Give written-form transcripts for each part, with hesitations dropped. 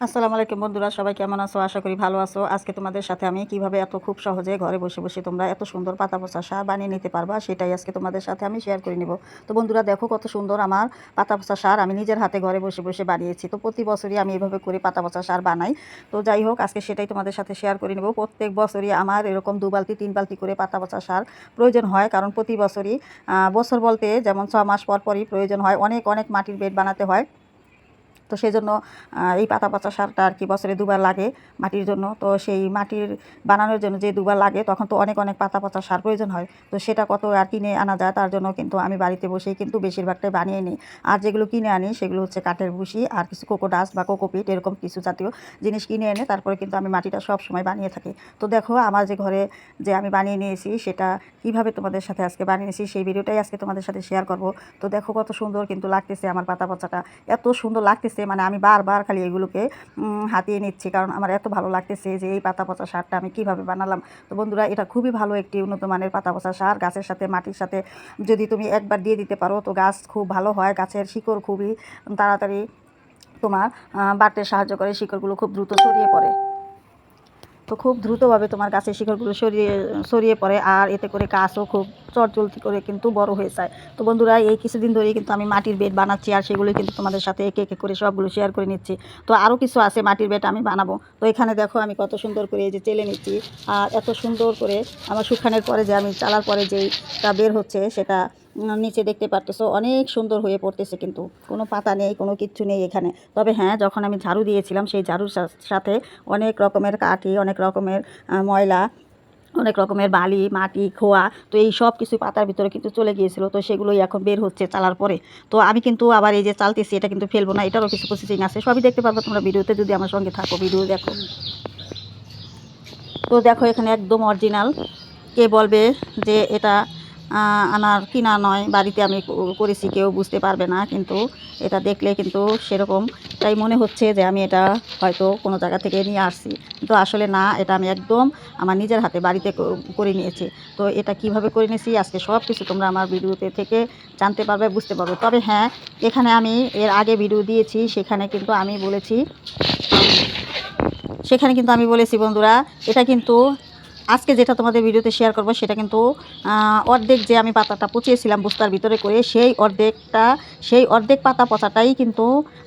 আসসালামু আলাইকুম বন্ধুরা, সবাই কেমন আছো? আশা করি ভালো আছো। আজকে তোমাদের সাথে আমি কিভাবে এত খুব সহজে ঘরে বসে বসে তোমরা এত সুন্দর পাতা পচা সার বানিয়ে নিতে পারবা সেটাই আজকে তোমাদের সাথে আমি শেয়ার করে নিব। তো বন্ধুরা দেখো কত সুন্দর আমার পাতা পচা সার আমি নিজের হাতে ঘরে বসে বসে বানিয়েছি। তো প্রতি বছরই আমি এভাবে করে পাতা পচা সার বানাই। তো যাই হোক, আজকে সেটাই তোমাদের সাথে শেয়ার করে নেব। প্রত্যেক বছরই আমার এরকম 2 বালতি 3 বালতি করে পাতা পচা সার প্রয়োজন হয়, কারণ প্রতি বছরই বছর বলতে যেমন 6 মাস পর পরই প্রয়োজন হয়, অনেক অনেক মাটির বেড বানাতে হয়। তো সেই জন্য এই পাতা পচা সারটা আর কি বছরে দুবার লাগে মাটির জন্য। তো সেই মাটির বানানোর জন্য যে দুবার লাগে তখন তো অনেক অনেক পাতা পচা সার প্রয়োজন হয়। তো সেটা কত আর কিনে আনা যায়, তার জন্য কিন্তু আমি বাড়িতে বসেই কিন্তু বেশিরভাগটাই বানিয়ে নিই। আর যেগুলো কিনে আনি সেগুলো হচ্ছে কাঠের ভুসি আর কিছু কোকোডাস্ট বা কোকোপিট এরকম কিছু জাতীয় জিনিস কিনে এনে তারপরে কিন্তু আমি মাটিটা সব সময় বানিয়ে থাকি। তো দেখো আমার যে ঘরে যে আমি বানিয়ে নিয়েছি সেটা কিভাবে তোমাদের সাথে আজকে বানিয়েছি সেই ভিডিওটাই আজকে তোমাদের সাথে শেয়ার করব। তো দেখো কত সুন্দর কিন্তু লাগতেছে আমার পাতা পচাটা, এত সুন্দর লাগতেছে, মানে আমি বারবার খালি এগুলোকে হাতিয়ে নিচ্ছি, কারণ আমার এত ভালো লাগতেছে যে এই পাতা পচা সারটা আমি কিভাবে বানালাম। তো বন্ধুরা এটা খুবই ভালো একটি উন্নত মানের পাতা পচা সার, গাছের সাথে মাটির সাথে যদি তুমি একবার দিয়ে দিতে পারো তো গাছ খুব ভালো হয়, গাছের শিকড় খুবই তাড়াতাড়ি তোমার বাড়তে সাহায্য করে, শিকড়গুলো খুব দ্রুত ছড়িয়ে পড়ে। তো খুব দ্রুতভাবে তোমার গাছের শিকড়গুলো ছড়িয়ে পড়ে, আর এতে করে গাছও খুব চটজলদি করে কিন্তু বড় হয়ে যায়। তো বন্ধুরা এই কিছুদিন ধরেই কিন্তু আমি মাটির বেড বানাচ্ছি, আর সেগুলোই কিন্তু তোমাদের সাথে একে একে করে সবগুলো শেয়ার করে নিচ্ছি। তো আরও কিছু আছে মাটির বেড আমি বানাবো। তো এখানে দেখো আমি কত সুন্দর করে এই যে চেলে নিচ্ছি, আর এত সুন্দর করে আমার শুকানোর পরে যে আমি চালার পরে যেইটা বের হচ্ছে সেটা নিচে দেখতে পারতেছো অনেক সুন্দর হয়ে পড়তেছে, কিন্তু কোনো পাতা নেই, কোনো কিচ্ছু নেই এখানে। তবে হ্যাঁ, যখন আমি ঝাড়ু দিয়েছিলাম সেই ঝাড়ুর সাথে অনেক রকমের কাঠি, অনেক রকমের ময়লা, অনেক রকমের বালি, মাটি, খোয়া, তো এই সব কিছু পাতার ভিতরে কিন্তু চলে গিয়েছিল। তো সেগুলোই এখন বের হচ্ছে চালার পরে। তো আমি কিন্তু আবার এই যে চালতেছি এটা কিন্তু ফেলবো না, এটারও কিছু প্রসেসিং আছে, সবই দেখতে পারবো তোমরা ভিডিওতে যদি আমার সঙ্গে থাকো, ভিডিও দেখো। তো দেখো এখানে একদম অরিজিনাল, কে বলবে যে এটা আমার কিনা নয়, বাড়িতে আমি করেছি, কেউ বুঝতে পারবে না, কিন্তু এটা দেখলে কিন্তু সেরকম তাই মনে হচ্ছে যে আমি এটা হয়তো কোনো জায়গা থেকে নিয়ে আসছি, কিন্তু আসলে না, এটা আমি একদম আমার নিজের হাতে বাড়িতে করে নিয়েছি। তো এটা কিভাবে করে নিয়েছি আজকে সব কিছু তোমরা আমার ভিডিওতে থেকে জানতে পারবে, বুঝতে পারবে। তবে হ্যাঁ, এখানে আমি এর আগে ভিডিও দিয়েছি, সেখানে কিন্তু আমি বলেছি বন্ধুরা, এটা কিন্তু আজকে যেটা তোমাদের ভিডিওতে শেয়ার করব সেটা কিন্তু অর্ধেক যে আমি পাতাটা পচিয়েছিলাম বস্তার ভিতরে করে সেই অর্ধেক পাতা পচাটাই কিন্তু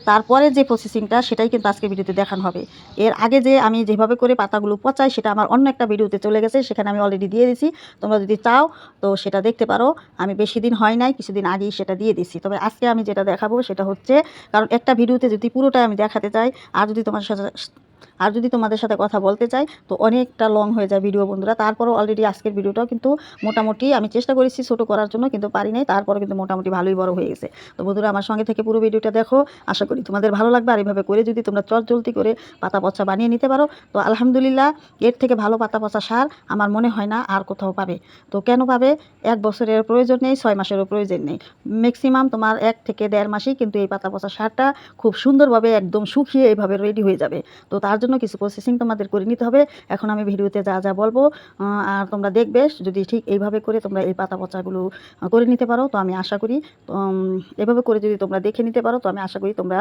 তারপরে যে প্রসেসিংটা সেটাই কিন্তু আজকে ভিডিওতে দেখানো হবে। এর আগে যে আমি যেভাবে করে পাতাগুলো পচাই সেটা আমার অন্য একটা ভিডিওতে চলে গেছে, সেখানে আমি অলরেডি দিয়ে দিয়েছি। তোমরা যদি চাও তো সেটা দেখতে পারো। আমি বেশি দিন হয় নাই, কিছুদিন আগেই সেটা দিয়ে দিছি। তবে আজকে আমি যেটা দেখাবো সেটা হচ্ছে, কারণ একটা ভিডিওতে যদি পুরোটাই আমি দেখাতে চাই আর যদি তোমাদের সাথে কথা বলতে চাই তো অনেকটা লং হয়ে যায় ভিডিও বন্ধুরা। তারপরও অলরেডি আজকের ভিডিওটাও কিন্তু মোটামুটি আমি চেষ্টা করেছি ছোটো করার জন্য, কিন্তু পারি নাই, তারপরে কিন্তু মোটামুটি ভালোই বড় হয়ে গেছে। তো বন্ধুরা আমার সঙ্গে থেকে পুরো ভিডিওটা দেখো, আশা করি তোমাদের ভালো লাগবে। আর এভাবে করে যদি তোমরা চটজলদি করে পাতা পচা বানিয়ে নিতে পারো তো আলহামদুলিল্লাহ, এর থেকে ভালো পাতা পচা সার আমার মনে হয় না আর কোথাও পাবে। তো কেন পাবে? 1 বছরের প্রয়োজন নেই, 6 মাসেরও প্রয়োজন নেই, ম্যাক্সিমাম তোমার 1 থেকে 1.5 মাসেই কিন্তু এই পাতা পচা সারটা খুব সুন্দরভাবে একদম শুকিয়ে এইভাবে রেডি হয়ে যাবে। তো তার জন্য কিছু প্রসেসিং তোমাদের করে নিতে হবে। এখন আমি ভিডিওতে যা যা বলবো আর তোমরা দেখবে, যদি ঠিক এইভাবে করে তোমরা এই পাতা পচাগুলো করে নিতে পারো তো আমি আশা করি এভাবে করে যদি তোমরা দেখে নিতে পারো তো আমি আশা করি তোমরা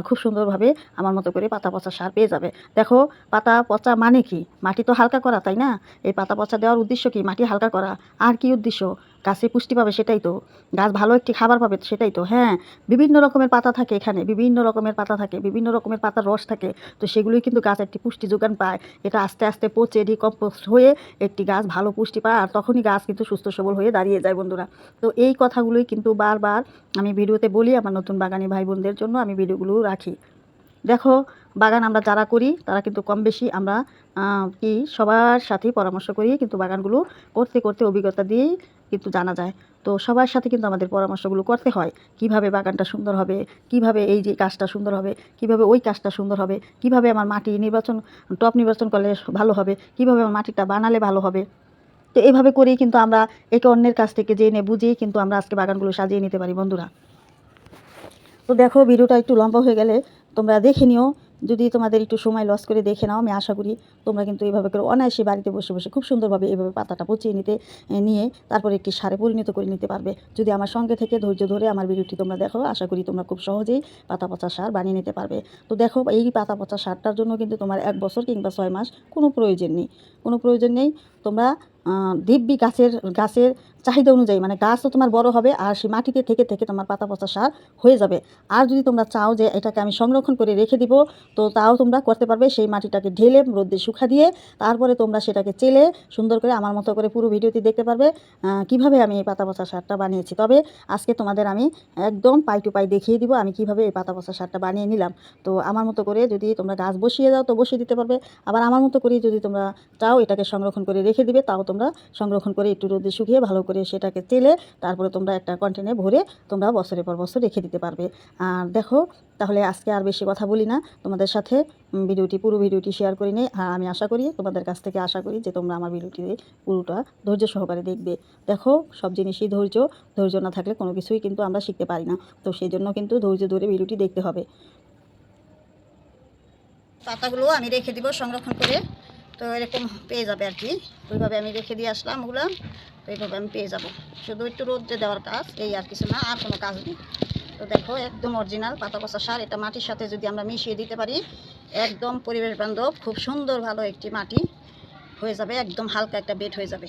খুব সুন্দরভাবে আমার মতো করে পাতা পচা সার পেয়ে যাবে। দেখো পাতা পচা মানে কি? মাটি তো হালকা করা, তাই না? এই পাতা পচা দেওয়ার উদ্দেশ্য কি? মাটি হালকা করা। আর কি উদ্দেশ্য? গাছে পুষ্টি পাবে, সেটাই তো। গাছ ভালো একটি খাবার পাবে, সেটাই তো। হ্যাঁ, বিভিন্ন রকমের পাতা থাকে এখানে, বিভিন্ন রকমের পাতা থাকে, বিভিন্ন রকমের পাতার রস থাকে। তো সেগুলোই কিন্তু গাছ একটি পুষ্টি যোগান পায়। এটা আস্তে আস্তে পচে ডিকম্পোস্ট হয়ে একটি গাছ ভালো পুষ্টি পায়, আর তখনই গাছ কিন্তু সুস্থ সবল হয়ে দাঁড়িয়ে যায় বন্ধুরা। তো এই কথাগুলোই কিন্তু বারবার আমি ভিডিওতে বলি, আমার নতুন বাগানি ভাই বোনদের জন্য আমি ভিডিওগুলো রাখি। দেখো বাগান আমরা যারা করি তারা কিন্তু কম বেশি আমরা সবার সাথেই পরামর্শ করি, কিন্তু বাগানগুলো করতে করতে অভিজ্ঞতা দিয়েই কিন্তু জানা যায়। তো সবার সাথে কিন্তু আমাদের পরামর্শগুলো করতে হয়, কিভাবে বাগানটা সুন্দর হবে, কিভাবে এই যে কাজটা সুন্দর হবে, কিভাবে ওই কাজটা সুন্দর হবে, কিভাবে আমার মাটি টপ নির্বাচন করলে ভালো হবে, কিভাবে আমার মাটিটা বানালে ভালো হবে। তো এইভাবে করেই কিন্তু আমরা একে অন্যের কাছ থেকে জেনে বুঝেই কিন্তু আমরা আজকে বাগানগুলো সাজিয়ে নিতে পারি বন্ধুরা। তো দেখো ভিডিওটা একটু লম্বা হয়ে গেলে তোমরা দেখে নিও যদি তোমাদের একটু সময় লস করে দেখে নাও, আমি আশা করি তোমরা কিন্তু এইভাবে করে অনায়াসে বাড়িতে বসে বসে খুব সুন্দরভাবে এইভাবে পাতাটা পচিয়ে নিয়ে তারপরে একটি সারে পরিণত করে নিতে পারবে। যদি আমার সঙ্গে থেকে ধৈর্য ধরে আমার ভিডিওটি তোমরা দেখো, আশা করি তোমরা খুব সহজেই পাতা পচা সার বানিয়ে নিতে পারবে। তো দেখো, এই পাতা পচা সারটার জন্য কিন্তু তোমার 1 বছর কিংবা 6 মাস কোনো প্রয়োজন নেই। তোমরা দিব্যি গাছের চাহিদা অনুযায়ী, মানে গাছ তো তোমার বড় হবে আর সেই মাটিতে থেকে থেকে তোমার পাতা পচা সার হয়ে যাবে। আর যদি তোমরা চাও যে এটাকে আমি সংরক্ষণ করে রেখে দিব, তো তাও তোমরা করতে পারবে। সেই মাটিটাকে ঢেলে রোদে শুকা দিয়ে তারপরে তোমরা সেটাকে চেলে সুন্দর করে আমার মতো করে পুরো ভিডিওটি দেখতে পারবে কিভাবে আমি এই পাতা পচা সারটা বানিয়েছি। তবে আজকে তোমাদের আমি একদম পাই টু পাই দেখিয়ে দিব আমি কিভাবে এই পাতা পচা সারটা বানিয়ে নিলাম। তো আমার মতো করে যদি তোমরা গাছ বসিয়ে দাও তো বসিয়ে দিতে পারবে, আবার আমার মতো করে যদি তোমরা চাও এটাকে সংরক্ষণ করে রেখে দিবে, তাও তোমরা সংরক্ষণ করে একটু রোদে শুকিয়ে ভালো করে সেটাকে তেলে তারপরে তোমরা একটা কন্টেনারে ভরে তোমরা বছরের পর বছর রেখে দিতে পারবে। আর দেখো, তাহলে আজকে আর বেশি কথা বলি না, তোমাদের সাথে পুরো ভিডিওটি শেয়ার করে নিই। আর আমি আশা করি তোমাদের কাছ থেকে যে তোমরা আমার ভিডিওটি পুরোটা ধৈর্য সহকারে দেখবে। দেখো, সব জিনিসই ধৈর্য না থাকলে কোনো কিছুই কিন্তু আমরা শিখতে পারি না। তো সেই জন্য কিন্তু ধৈর্য ধরে ভিডিওটি দেখতে হবে। পাতাগুলো আমি রেখে দিব সংরক্ষণ করে, তো এরকম পেয়ে যাবে আর কি। ওইভাবে আমি রেখে দিয়ে আসলাম ওগুলো, তো এইভাবে আমি পেয়ে যাব। শুধু একটু রোদে দেওয়ার কাজ, এই আর কিছু না, আর কোনো কাজ নেই। তো দেখো, একদম অরিজিনাল পাতা পচা সার। এটা মাটির সাথে যদি আমরা মিশিয়ে দিতে পারি, একদম পরিবেশ বান্ধব খুব সুন্দর ভালো একটি মাটি হয়ে যাবে, একদম হালকা একটা বেড হয়ে যাবে।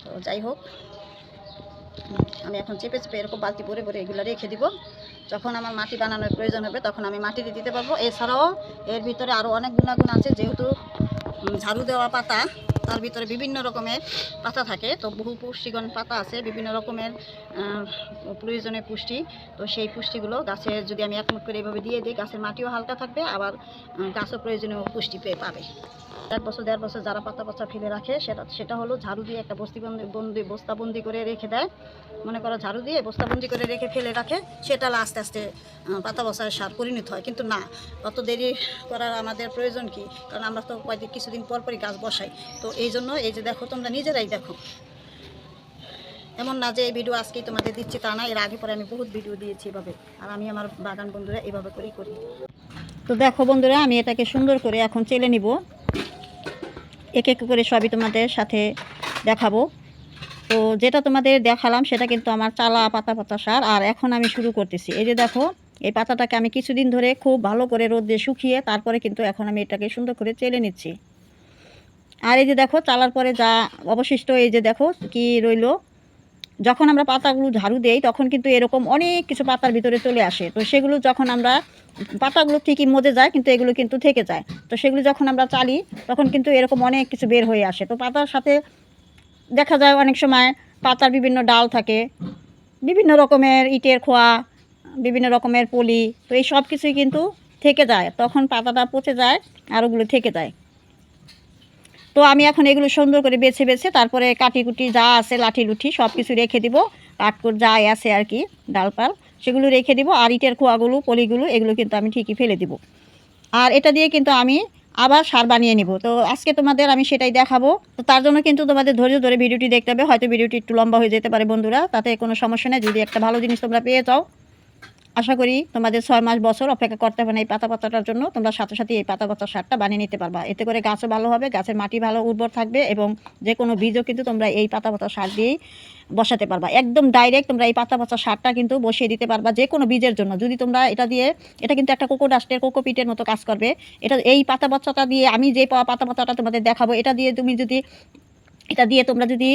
তো যাই হোক, আমি এখন চেপে এরকম বালতি ভরে ভরে এগুলো রেখে দিব। যখন আমার মাটি বানানোর প্রয়োজন হবে তখন আমি মাটি দিয়ে দিতে পারবো। এছাড়াও এর ভিতরে আরও অনেক গুণাগুণ আছে, যেহেতু ঝাড়ু দেওয়া পাতা, তার ভিতরে বিভিন্ন রকমের পাতা থাকে। তো বহু পুষ্টিগুণ পাতা আছে, বিভিন্ন রকমের প্রয়োজনীয় পুষ্টি। তো সেই পুষ্টিগুলো গাছে যদি আমি একমুট করে এভাবে দিয়ে দিই, গাছের মাটিও হালকা থাকবে, আবার গাছও প্রয়োজনীয় পুষ্টি পাবে। 1 বছর 1.5 বছর যারা পাতা পচা ফেলে রাখে, সেটা হলো ঝাড়ু দিয়ে একটা বস্তাবন্দি করে রেখে দেয়। মনে করো ঝাড়ু দিয়ে বস্তাবন্দি করে ফেলে রাখে, সেটা আস্তে আস্তে পাতা পচার সার পরিণত হয়। কিন্তু না, অত দেরি করার আমাদের প্রয়োজন কি? কারণ আমরা তো কিছুদিন পর পরই গাছ বসাই। তো এই জন্য এই যে দেখো, তোমরা নিজেরাই দেখো, এমন না যে এই ভিডিও আজকেই তোমাদের দিচ্ছি তা না, এর আগে পরে আমি বহুত ভিডিও দিয়েছি এভাবে। আর আমি আমার বাগান বন্ধুরা এভাবে করেই করি। তো দেখো বন্ধুরা, আমি এটাকে সুন্দর করে এখন চেলে নিব, এক এক করে সবই তোমাদের সাথে দেখাবো। তো যেটা তোমাদের দেখালাম সেটা কিন্তু আমার চালা পাতা পচা সার। আর এখন আমি শুরু করতেছি। এই যে দেখো, এই পাতাটাকে আমি কিছুদিন ধরে খুব ভালো করে রোদে শুকিয়ে তারপরে কিন্তু এখন আমি এটাকে সুন্দর করে চেলে নিচ্ছি। আর এই যে দেখো, চালার পরে যা অবশিষ্ট, এই যে দেখো কি রইলো। যখন আমরা পাতাগুলো ঝাড়ু দেই তখন কিন্তু এরকম অনেক কিছু পাতার ভিতরে চলে আসে। তো সেগুলো যখন আমরা পাতাগুলো ঠিকই মজে যায়, কিন্তু এগুলো কিন্তু থেকে যায়। তো সেগুলো যখন আমরা চালি তখন কিন্তু এরকম অনেক কিছু বের হয়ে আসে। তো পাতার সাথে দেখা যায় অনেক সময় পাতার বিভিন্ন ডাল থাকে, বিভিন্ন রকমের ইটের খোয়া, বিভিন্ন রকমের পলি। তো এই সব কিছুই কিন্তু থেকে যায়, তখন পাতাটা পচে যায় আর ওগুলো থেকে যায়। তো আমি এখন এগুলো সুন্দর করে বেছে বেছে তারপরে কাটিকুটি যা আছে লাঠি লুঠি সব কিছু রেখে দিব, কাঠকুট যা আছে আর কি, ডালপাল সেগুলো রেখে দিব। আর ইটের খোয়াগুলো পলিগুলো এগুলো কিন্তু আমি ঠিকই ফেলে দিব। আর এটা দিয়ে কিন্তু আমি আবার সার বানিয়ে নিব। তো আজকে তোমাদের আমি সেটাই দেখাবো। তো তার জন্য কিন্তু তোমাদের ধৈর্য ধরে ভিডিওটি দেখতে হবে। হয়তো ভিডিওটি একটু লম্বা হয়ে যেতে পারে বন্ধুরা, তাতে কোনো সমস্যা নেই। যদি একটা ভালো জিনিস তোমরা পেয়ে যাও, আশা করি তোমাদের 6 মাস বছর অপেক্ষা করতে হবে না এই পাতা পাতাটার জন্য। তোমরা সাথে সাথে এই পাতা পাতার সারটা বানিয়ে নিতে পারবা। এতে করে গাছও ভালো হবে, গাছের মাটি ভালো উর্বর থাকবে, এবং যে কোনো বীজও কিন্তু তোমরা এই পাতা পাতা সার দিয়েই বসাতে পারবা। একদম ডাইরেক্ট তোমরা এই পাতা পাতা সারটা কিন্তু বসিয়ে দিতে পারবা যে কোনো বীজের জন্য। যদি তোমরা এটা কিন্তু একটা কোকোপিটের মতো কাজ করবে। এই পাতা পাতাটা দিয়ে আমি যে পাতা পাতাটা তোমাদের দেখাবো, এটা দিয়ে তোমরা যদি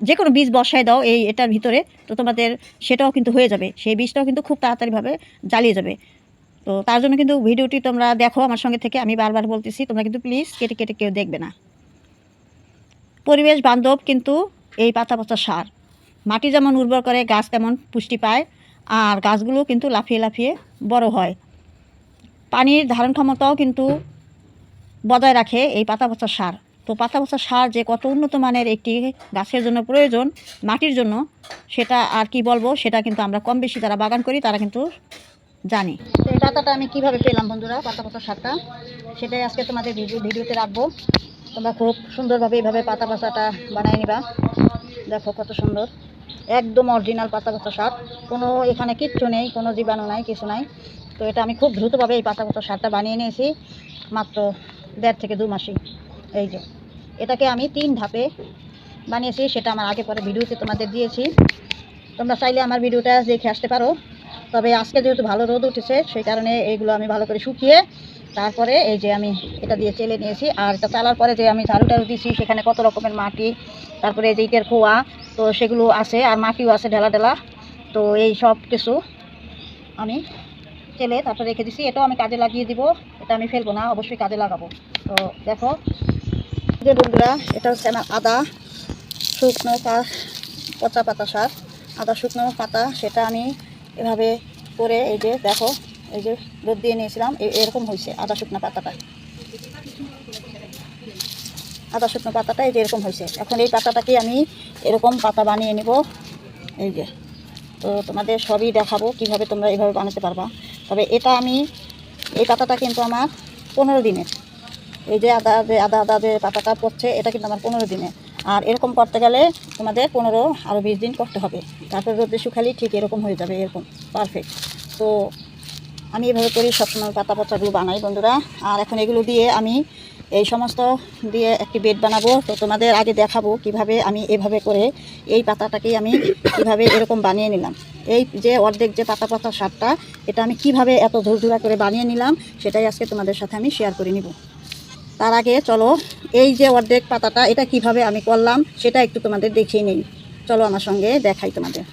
যে কোনো বীজ বসায় দাও এটার ভিতরে, তো তোমাদের সেটাও কিন্তু হয়ে যাবে। সেই বীজটাও কিন্তু খুব তাড়াতাড়িভাবে জ্বালিয়ে যাবে। তো তার জন্য কিন্তু ভিডিওটি তোমরা দেখো আমার সঙ্গে থেকে। আমি বারবার বলতেছি, তোমরা কিন্তু প্লিজ কেটে কেটে কেউ দেখবে না। পরিবেশ বান্ধব কিন্তু এই পাতা পচা সার। মাটি যেমন উর্বর করে, গাছ তেমন পুষ্টি পায়, আর গাছগুলো কিন্তু লাফিয়ে লাফিয়ে বড় হয়। পানির ধারণ ক্ষমতাও কিন্তু বজায় রাখে এই পাতা পচা সার। তো পাতা পচা সার যে কত উন্নত মানের একটি গাছের জন্য প্রয়োজন, মাটির জন্য, সেটা আর কি বলবো, সেটা কিন্তু আমরা কম বেশি যারা বাগান করি তারা কিন্তু জানি। তো এই পাতাটা আমি কীভাবে পেলাম বন্ধুরা, পাতা পচা সারটা, সেটাই আজকে তোমাদের ভিডিওতে রাখবো। তোমরা খুব সুন্দরভাবে এইভাবে পাতা পচাটা বানিয়ে নিবা। দেখো কত সুন্দর, একদম অরিজিনাল পাতা পচা সার। কোনো এখানে কিচ্ছু নেই, কোনো জীবাণু নাই, কিছু নাই। তো এটা আমি খুব দ্রুতভাবে এই পাতা পচা সারটা বানিয়ে নিয়েছি মাত্র 1.5 থেকে 2 মাসেই। এই যে এটাকে আমি 3 ধাপে বানিয়েছি, সেটা আমার আগে পরে ভিডিওতে তোমাদের দিয়েছি, তোমরা চাইলে আমার ভিডিওটা দেখে আসতে পারো। তবে আজকে যেহেতু ভালো রোদ উঠেছে সেই কারণে এইগুলো আমি ভালো করে শুকিয়ে তারপরে এই যে আমি এটা দিয়ে চেলে নিয়েছি। আর এটা চালার পরে যে আমি ঝাড়ু টাড়ু দিয়েছি সেখানে কত রকমের মাটি, তারপরে এই যে ইটের খোয়া, তো সেগুলো আছে, আর মাটিও আছে ঢেলা ঢেলা। তো এই সব কিছু আমি চেলে তারপরে রেখে দিছি। এটাও আমি কাজে লাগিয়ে দিব, এটা আমি ফেলবো না, অবশ্যই কাজে লাগাবো। তো দেখো যে বন্ধুরা, এটা হচ্ছে আমার আদা শুকনো পচা পাতা সার, আদা শুকনো পাতা, সেটা আমি এভাবে করে এই যে দেখো এই যে রোদ দিয়ে নিয়েছিলাম, এরকম হয়েছে আদা শুকনো পাতাটা, আদা শুকনো পাতাটা এই যে এরকম হয়েছে। এখন এই পাতাটাকে আমি এরকম পাতা বানিয়ে নিব এই যে। তো তোমাদের সবই দেখাবো কিভাবে তোমরা এইভাবে বানাতে পারবা। তবে এটা আমি এই পাতাটা কিন্তু আমার 15 দিনের, এই যে আদা আদা যে পাতাটা পড়ছে এটা কিন্তু আমার 15 দিনের। আর এরকম করতে গেলে তোমাদের 15 আরও 20 দিন করতে হবে, তারপর রোদে শুকালেই ঠিক এরকম হয়ে যাবে, এরকম পারফেক্ট। তো আমি এভাবে করি সবসময় পাতা পচাগুলো বানাই বন্ধুরা। আর এখন এগুলো দিয়ে আমি এই সমস্ত দিয়ে একটি বেড বানাবো। তো তোমাদের আগে দেখাবো কিভাবে আমি এভাবে করে এই পাতাটাকেই আমি কিভাবে এরকম বানিয়ে নিলাম। এই যে অর্ধেক যে পাতা পাতা সারটা, এটা আমি কিভাবে এত ঝুরঝুরা করে বানিয়ে নিলাম সেটাই আজকে তোমাদের সাথে আমি শেয়ার করে নিব। তার আগে চলো এই যে অর্ধেক পাতাটা এটা কিভাবে আমি করলাম সেটা একটু তোমাদের দেখিয়ে নিই। চলো আমার সঙ্গে দেখাই তোমাদের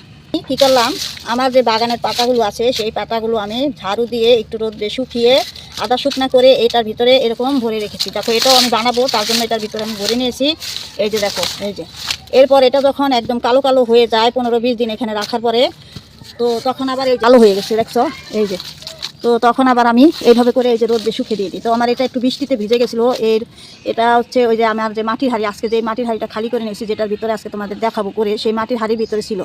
কী করলাম। আমার যে বাগানের পাতাগুলো আছে সেই পাতাগুলো আমি ঝাড়ু দিয়ে একটু রোদে শুকিয়ে আদা শুকনা করে এটার ভিতরে এরকম ভরে রেখেছি। দেখো এটাও আমি বানাবো, তার জন্য এটার ভিতরে আমি ভরে নিয়েছি। এই যে দেখো এই যে, এরপর এটা যখন একদম কালো কালো হয়ে যায় 15-20 দিন এখানে রাখার পরে, তো তখন আবার এই কালো হয়ে গেছে দেখছো এই যে। তো তখন আবার আমি এইভাবে করে এই যে রোদে শুকিয়ে দিয়ে দিই। তো আমার এটা একটু বৃষ্টিতে ভিজে গেছিলো, এটা হচ্ছে ওই যে আমার যে মাটির হাঁড়ি, আজকে যে মাটির হাঁড়িটা খালি করে নিয়েছি, যেটার ভিতরে আজকে তোমাদের দেখাবো করে, সেই মাটির হাঁড়ির ভিতরে ছিল।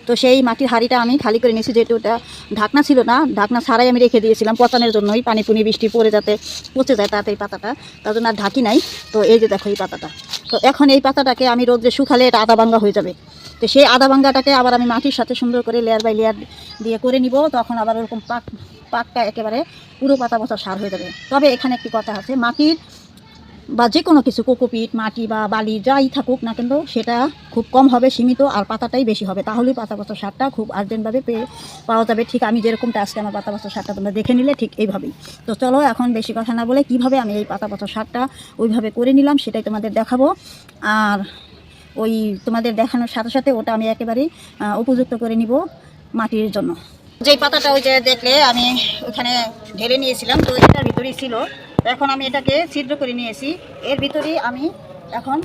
তো সেই মাটির হাঁড়িটা আমি খালি করে নিয়েছি, যেহেতু ওটা ঢাকনা ছিল না, ঢাকনা ছাড়াই আমি রেখে দিয়েছিলাম পচানোর জন্যই, পানি পুনি বৃষ্টি পড়ে যাতে পচে যায় তাড়াতাড়ি পাতাটা, তার জন্য আর ঢাকি নাই। তো এই যে দেখো এই পাতাটা, তো এখন এই পাতাটাকে আমি রোদে শুকালে এটা আদা ভাঙ্গা হয়ে যাবে। তো সেই আদা ভাঙ্গাটাকে আবার আমি মাটির সাথে সুন্দর করে লেয়ার বাই লেয়ার দিয়ে করে নিব, তখন আবার ওরকম পাকটা একেবারে পুরো পাতা পচা সার হয়ে যাবে। তবে এখানে একটি কথা আছে, মাটির বা যে কোনো কিছু কোকোপিট মাটি বা বালি যাই থাকুক না কিন্তু সেটা খুব কম হবে, সীমিত, আর পাতাটাই বেশি হবে, তাহলেই পাতা পচা সারটা খুব আর্জেন্টভাবে পাওয়া যাবে। ঠিক আমি যেরকমটা আজকে আমার পাতা পচা সারটা তোমরা দেখে নিলে ঠিক এইভাবেই। তো চলো এখন বেশি কথা না বলে কিভাবে আমি এই পাতা পচা সারটা ওইভাবে করে নিলাম সেটাই তোমাদের দেখাবো। আর ওই তোমাদের দেখানোর সাথে সাথে ওটা আমি একেবারেই উপযুক্ত করে নিব মাটির জন্য। যেই পাতাটা ওই যে দেখলে আমি ওখানে ঢেলে নিয়েছিলাম, তো এটার ভিতরেই ছিল। তো এখন আমি এটাকে ছিদ্র করে নিয়েছি, এর ভিতরেই আমি এখন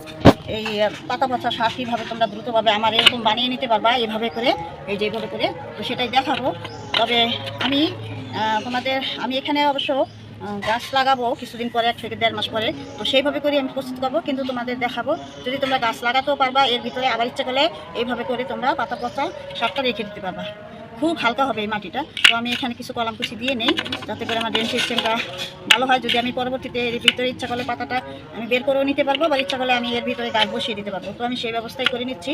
এই পাতা পচা সার কীভাবে তোমরা দ্রুতভাবে আমার এরকম বানিয়ে নিতে পারবা এভাবে করে, এই যে এইভাবে করে, তো সেটাই দেখাবো। তবে আমি এখানে অবশ্য গাছ লাগাবো কিছুদিন পরে, 1 থেকে 1.5 মাস পরে, তো সেইভাবে করে আমি প্রস্তুত করবো, কিন্তু তোমাদের দেখাবো। যদি তোমরা গাছ লাগাতেও পারবা এর ভিতরে, আবার ইচ্ছা করলে এইভাবে করে তোমরা পাতা পচা সারটা রেখে দিতে পারবা, খুব হালকা হবে এই মাটিটা। তো আমি এখানে কিছু কলাম কুচি দিয়ে নেই যাতে করে আমার ড্রেন সিস্টেমটা ভালো হয়। যদি আমি পরবর্তীতে এর ভিতরে ইচ্ছা করলে পাতাটা আমি বের করেও নিতে পারবো, বা ইচ্ছা করলে আমি এর ভিতরে গাছ বসিয়ে দিতে পারবো। তো আমি সেই ব্যবস্থাই করে নিচ্ছি,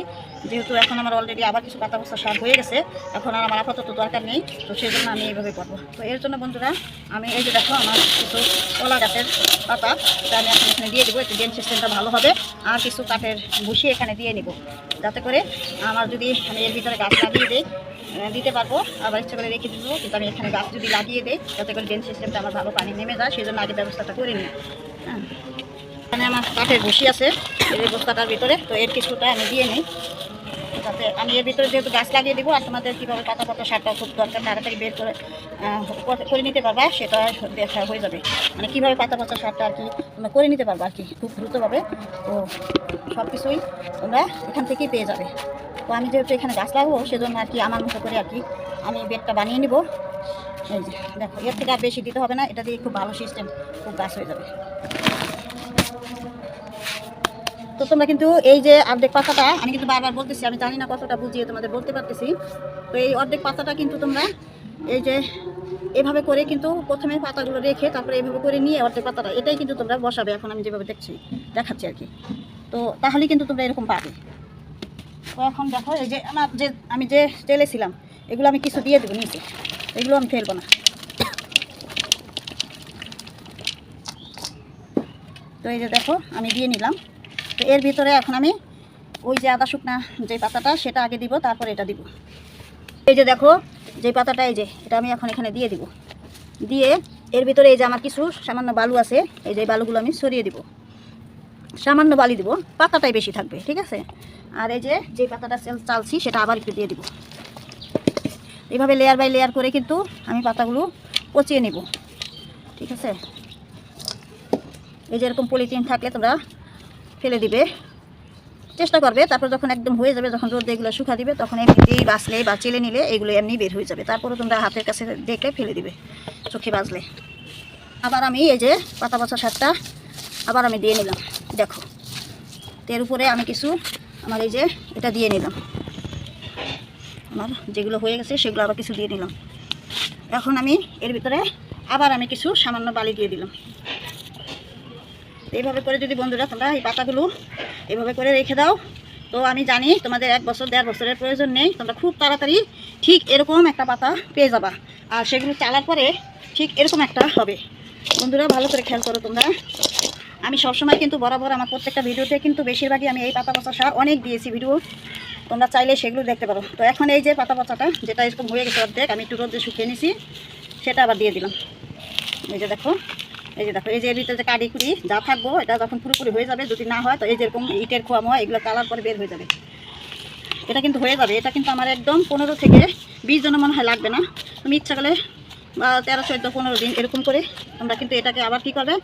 যেহেতু এখন আমার অলরেডি আবার কিছু পাতা পচা সার হয়ে গেছে, এখন আর আমার আপাতত দরকার নেই, তো সেই জন্য আমি এইভাবে করবো। তো এর জন্য বন্ধুরা আমি এই যে দেখো আমার কিছু কলা গাছের পাতা, এটা আমি এখন এখানে দিয়ে দেবো, একটু ড্রেন সিস্টেমটা ভালো হবে। আর কিছু কাঠের ভুসি এখানে দিয়ে নিব, যাতে করে আমার যদি আমি এর ভিতরে গাছ লাগিয়ে দিই দিতে পারবো, আবার ইচ্ছা করে রেখে দেবো। কিন্তু আমি এখানে গাছ যদি লাগিয়ে দিই যাতে করে ড্রেন সিস্টেমটা আমার ভালো পানি নেমে যায়, সেই জন্য আগে ব্যবস্থাটা করে নিই। হ্যাঁ, এখানে আমার কাঠের ভুসি আছে এই বস্তাটার ভিতরে, তো এর কিছুটা আমি দিয়ে নিই, যাতে আমি এর ভিতরে যেহেতু গাছ লাগিয়ে দেবো, আর তোমাদের কীভাবে পাতা পাতা সারটা খুব দরকার তাড়াতাড়ি বের করে নিতে পারবা সেটা দেখা হয়ে যাবে, মানে কীভাবে পাতা পাতা সারটা আর কি তোমরা করে নিতে পারবা আর কি খুব দ্রুতভাবে। তো সব কিছুই তোমরা এখান থেকেই পেয়ে যাবে। তো আমি যেহেতু এখানে গাছ লাগাবো সেজন্য আর কি আমার মতো করে আর কি আমি বেডটা বানিয়ে নিব। এই যে দেখো, এর থেকে আর বেশি দিতে হবে না, এটা দিয়ে খুব ভালো সিস্টেম, খুব গাছ হয়ে যাবে। তো তোমরা কিন্তু এই যে অর্ধেক পাতাটা আমি কিন্তু বারবার বলতেছি, আমি জানি না কতটা বুঝিয়ে তোমাদের বলতে পারতেছি। তো এই অর্ধেক পাতাটা কিন্তু তোমরা এই যে এভাবে করে কিন্তু প্রথমে পাতাগুলো রেখে তারপরে এইভাবে করে নিয়ে অর্ধেক পাতাটা এটাই কিন্তু তোমরা বসাবে, এখন আমি যেভাবে দেখাচ্ছি আর কি। তো তাহলে কিন্তু তোমরা এরকম পাবে। তো এখন দেখো এই যে আমি যে ঢেলেছিলাম এগুলো আমি কিছু দিয়ে দেবো নিচে, এগুলো আমি ফেলবো না। তো এই যে দেখো আমি দিয়ে নিলাম। তো এর ভিতরে এখন আমি ওই যে আদা শুকনা যে পাতাটা সেটা আগে দিব, তারপরে এটা দিব। এই যে দেখো যে পাতাটা, এই যে এটা আমি এখন এখানে দিয়ে দিব। দিয়ে এর ভিতরে এই যে আমার কিছু সামান্য বালু আছে, এই যে বালুগুলো আমি সরিয়ে দিব। সামান্য বালি দিব, পাতাটাই বেশি থাকবে, ঠিক আছে। আর এই যে পাতাটা চালছি সেটা আবার একটু দিয়ে দিব। এইভাবে লেয়ার বাই লেয়ার করে কিন্তু আমি পাতাগুলো পচিয়ে নেব, ঠিক আছে। এই যে এরকম পলিথিন থাকলে তোমরা ফেলে দিবে, চেষ্টা করবে। তারপর যখন একদম হয়ে যাবে, যখন রোদে এগুলো শুকা দিবে, তখন এমনিতেই বাছলে বা চেলে নিলে এগুলো এমনি বের হয়ে যাবে। তারপরে তোমরা হাতের কাছে দেখলে ফেলে দিবে, চোখে বাজলে। আবার আমি এই যে পাতা পচা সারটা আবার আমি দিয়ে নিলাম, দেখো। এর উপরে আমি কিছু আমার এই যে এটা দিয়ে নিলাম, আমার যেগুলো হয়ে গেছে সেগুলো আবার কিছু দিয়ে নিলাম। এখন আমি এর ভিতরে আবার আমি কিছু সামান্য বালি দিয়ে দিলাম। এইভাবে করে যদি বন্ধুরা তোমরা এই পাতাগুলো এভাবে করে রেখে দাও, তো আমি জানি তোমাদের 1 বছর 1.5 বছরের প্রয়োজন নেই, তোমরা খুব তাড়াতাড়ি ঠিক এরকম একটা পাতা পেয়ে যাবা। আর সেগুলো চালার পরে ঠিক এরকম একটা হবে। বন্ধুরা ভালো করে খেয়াল করো তোমরা। আমি সবসময় কিন্তু বরাবর আমার প্রত্যেকটা ভিডিওতে কিন্তু বেশিরভাগই আমি এই পাতা পচা সার অনেক দিয়েছি ভিডিও, তোমরা চাইলে সেগুলো দেখতে পারো। তো এখন এই যে পাতা পচাটা যেটা এরকম হয়ে গেছে অর্ধেক, আমি একটু রোদে শুকিয়ে নিছি, সেটা আবার দিয়ে দিলাম। এই যে দেখো, এই যে দেখো, এই যে এর ভিতরে যে কাড়ি কুড়ি যা থাকবো, এটা যখন পুরোপুরি হয়ে যাবে, যদি না হয় তো এই যেরকম ইটের খোয়া মোয়া এগুলো কালার পরে বের হয়ে যাবে। এটা কিন্তু হয়ে যাবে। এটা কিন্তু আমার একদম 15 থেকে 20 দিন মনে হয় লাগবে না। তুমি ইচ্ছা করলে বা 13, 14, 15 দিন এরকম করে তোমরা কিন্তু এটাকে আবার কী করবে,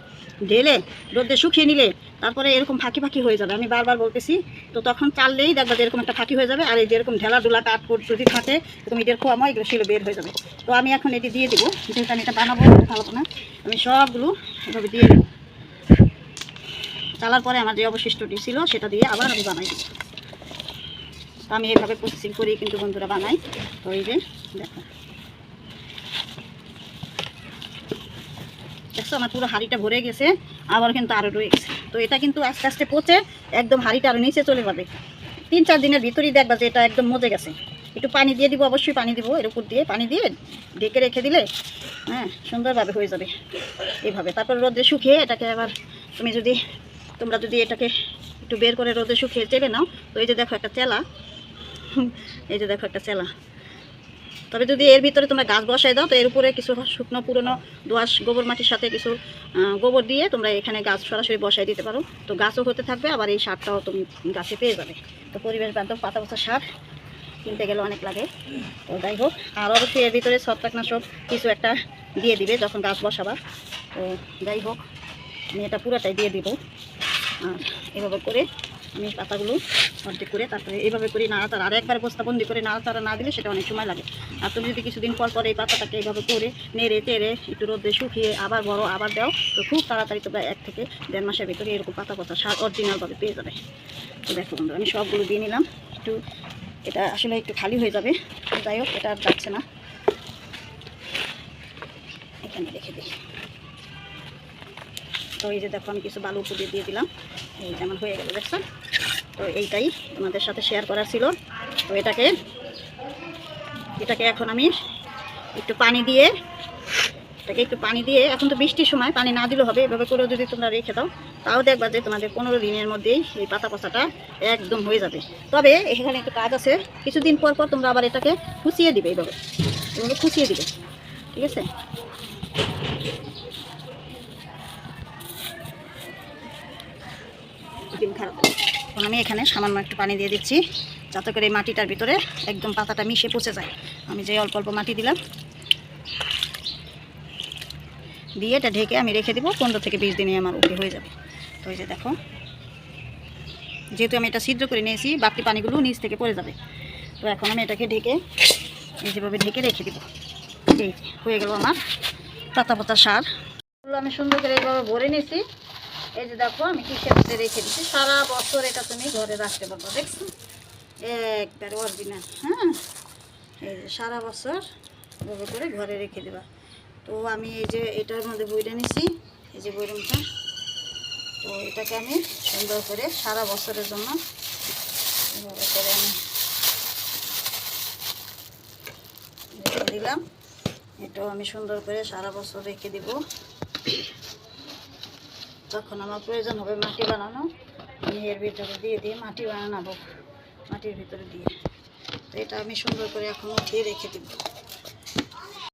ঢেলে রোদে শুকিয়ে নিলে তারপরে এরকম ফাঁকি ফাঁকি হয়ে যাবে। আমি বারবার বলতেছি, তো তখন চাললেই দেখবা যে এরকম একটা ফাঁকি হয়ে যাবে। আর এই যেরকম ঢেলাডুলা কাঠকুট যদি থাকে এরকম ইটের খোয়া মোয়া এগুলো সেগুলো বের হয়ে যাবে। তো আমি এখন এটি দিয়ে দেবো, যেহেতু আমি এটা বানাবো, খাওয়াবো না, আমি সবগুলো এভাবে দিয়ে দেবো। চালার পরে আমার যে অবশিষ্টটি ছিল সেটা দিয়ে আবার আমি বানাই দেবো। তো আমি এইভাবে প্রসেসিং করি কিন্তু বন্ধুরা বানাই। তো এই যে দেখো, দেখছো আমার পুরো হাঁড়িটা ভরে গেছে, আবার কিন্তু আরও রয়ে গেছে। তো এটা কিন্তু আস্তে আস্তে পচে একদম হাঁড়িটা আরও নিচে চলে যাবে। 3-4 দিনের ভিতরেই দেখবা যে এটা একদম মজে গেছে। একটু পানি দিয়ে দিব, অবশ্যই পানি দিব, এর উপর দিয়ে পানি দিয়ে ঢেকে রেখে দিলে হ্যাঁ সুন্দরভাবে হয়ে যাবে এইভাবে। তারপর রোদে শুকিয়ে এটাকে আবার তোমরা যদি এটাকে একটু বের করে রোদে শুকিয়ে চেলে নাও, তো এই যে দেখো একটা চেলা, এই যে দেখো একটা চেলা। তবে যদি এর ভিতরে তোমরা গাছ বসাই দাও, তো এর উপরে কিছু শুকনো পুরনো দোআঁশ গোবর মাটির সাথে কিছু গোবর দিয়ে তোমরা এখানে গাছ সরাসরি বসাই দিতে পারো। তো গাছও হতে থাকবে, আবার এই সারটাও তুমি গাছে পেয়ে যাবে। তো পরিবেশ বান্ধব পাতা পচা সার কিনতে গেলে অনেক লাগে। তো যাই হোক, আর অবশ্যই এর ভিতরে ছত্রাকনাশক কিছু একটা দিয়ে দিবে যখন গাছ বসাবা। তো যাই হোক, আমি এটা পুরোটাই দিয়ে দিব। আর এভাবে করে আমি পাতাগুলো অর্ধেক করে তারপরে এইভাবে করে নাড়াতাড়া, আর একবার বস্তাবন্দি করে নাড়াতাড়া না দিলে সেটা অনেক সময় লাগে। আর তুমি যদি কিছুদিন পর পর এই পাতাটাকে এইভাবে করে নেড়ে তেড়ে একটু রোদে শুকিয়ে আবার বড় আবার দাও, তো খুব তাড়াতাড়ি তোমরা 1 থেকে 1.5 মাসের ভিতরে এরকম পাতা পচা সার অরিজিনালভাবে পেয়ে যাবে। তো দেখো বন্ধু, আমি সবগুলো দিয়ে নিলাম। একটু এটা আসলে একটু খালি হয়ে যাবে, যাই হোক এটা আর যাচ্ছে না, এখানে রেখে দিই। তো এই যে দেখো আমি কিছু বালু উপর দিয়ে দিলাম, এই যেমন হয়ে গেল, দেখছো। তো এইটাই তোমাদের সাথে শেয়ার করার ছিল। তো এটাকে এখন আমি একটু পানি দিয়ে এখন তো বৃষ্টির সময় পানি না দিলেও হবে, এভাবে করেও যদি তোমরা রেখে দাও, তাও দেখবা যে তোমাদের 15 দিনের মধ্যেই এই পাতা পচাটা একদম হয়ে যাবে। তবে এখানে একটু কাজ আছে, কিছুদিন পর পর তোমরা আবার এটাকে খুঁচিয়ে দিবে, এভাবে খুঁচিয়ে দিবে, ঠিক আছে। খারাপ, আমি এখানে সামান্য একটু পানি দিয়ে দিচ্ছি যাতে করে এই মাটিটার ভিতরে একদম পাতাটা মিশে পচে যায়। আমি যে অল্প অল্প মাটি দিলাম, দিয়ে এটা ঢেকে আমি রেখে দিব, 15 থেকে 20 দিনে আমার ওকে হয়ে যাবে। তো এই যে দেখো, যেহেতু আমি এটা ছিদ্র করে নিয়েছি, বাকি পানিগুলো নিচ থেকে পড়ে যাবে। তো এখন আমি এটাকে ঢেকে যেভাবে ঢেকে রেখে দিব, এই হয়ে গেল আমার পাতা পচা সার। আমি সুন্দর করে এইভাবে ভরে নিয়েছি। এই যে দেখো আমি কিসের মধ্যে রেখে দিচ্ছি, সারা বছর এটা তুমি ঘরে রাখতে পারবো, দেখছো একবারে অরিজিনাল। হ্যাঁ, এই যে সারা বছর এভাবে করে ঘরে রেখে দেবা। তো আমি এই যে এটার মধ্যে বইটা নিছি, এই যে বইরমটা, তো এটাকে আমি সুন্দর করে সারা বছরের জন্য এভাবে করে আমি রেখে দিলাম। এটাও আমি সুন্দর করে সারা বছর রেখে দিব। যখন আমার প্রয়োজন হবে মাটি বানানো, আমি এর ভিতরে দিয়ে দিয়ে মাটি বানাবো, মাটির ভিতরে দিয়ে। তো এটা আমি সুন্দর করে এখন দিয়ে রেখে দিব।